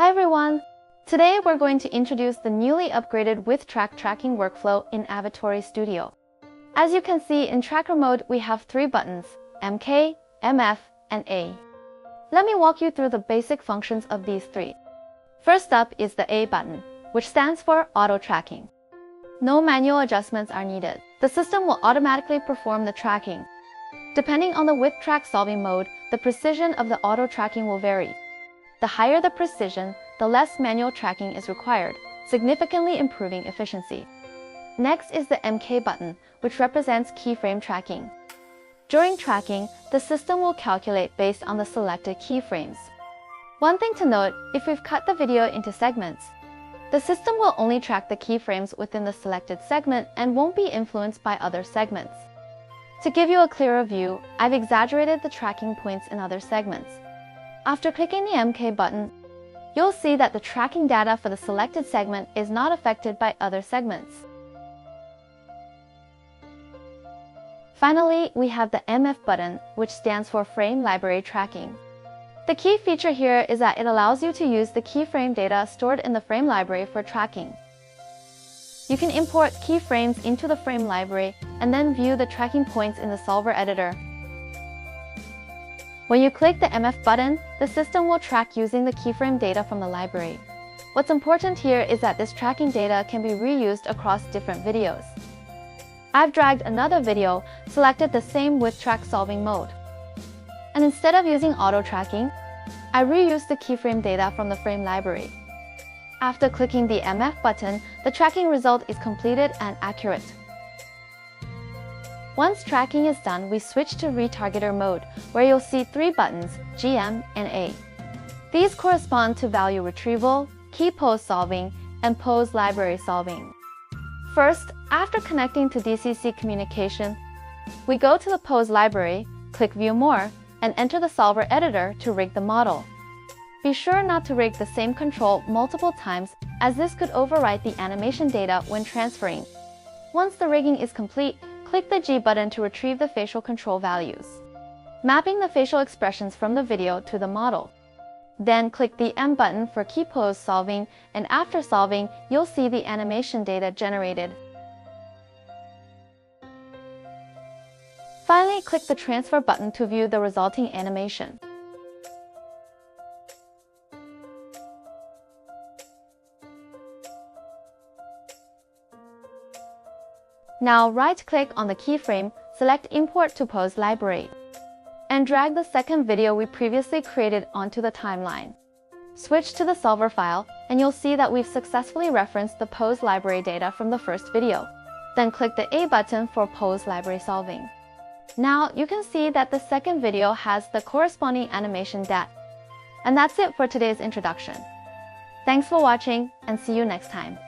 Hi everyone! Today we're going to introduce the newly upgraded with-track tracking workflow in Avatori Studio. As you can see, in tracker mode we have 3 buttons, MK, MF, and A. Let me walk you through the basic functions of these 3. First up is the A button, which stands for Auto Tracking. No manual adjustments are needed. The system will automatically perform the tracking. Depending on the with-track solving mode, the precision of the auto tracking will vary. The higher the precision, the less manual tracking is required, significantly improving efficiency. Next is the MK button, which represents keyframe tracking. During tracking, the system will calculate based on the selected keyframes. One thing to note, if we've cut the video into segments, the system will only track the keyframes within the selected segment and won't be influenced by other segments. To give you a clearer view, I've exaggerated the tracking points in other segments. After clicking the MK button, you'll see that the tracking data for the selected segment is not affected by other segments. Finally, we have the MF button, which stands for Frame Library Tracking. The key feature here is that it allows you to use the keyframe data stored in the frame library for tracking. You can import keyframes into the frame library and then view the tracking points in the solver editor. When you click the MF button, the system will track using the keyframe data from the library. What's important here is that this tracking data can be reused across different videos. I've dragged another video, selected the same with-track solving mode. And instead of using auto tracking, I reused the keyframe data from the frame library. After clicking the MF button, the tracking result is completed and accurate. Once tracking is done, we switch to retargeter mode, where you'll see 3 buttons, GM and A. These correspond to value retrieval, key pose solving, and pose library solving. First, after connecting to DCC communication, we go to the pose library, click View More, and enter the solver editor to rig the model. Be sure not to rig the same control multiple times, as this could overwrite the animation data when transferring. Once the rigging is complete, click the G button to retrieve the facial control values, mapping the facial expressions from the video to the model. Then click the M button for key pose solving, and after solving, you'll see the animation data generated. Finally, click the Transfer button to view the resulting animation. Now right-click on the keyframe, select Import to Pose Library, and drag the second video we previously created onto the timeline. Switch to the solver file, and you'll see that we've successfully referenced the pose library data from the first video. Then click the A button for pose library solving. Now you can see that the second video has the corresponding animation data. And that's it for today's introduction. Thanks for watching, and see you next time.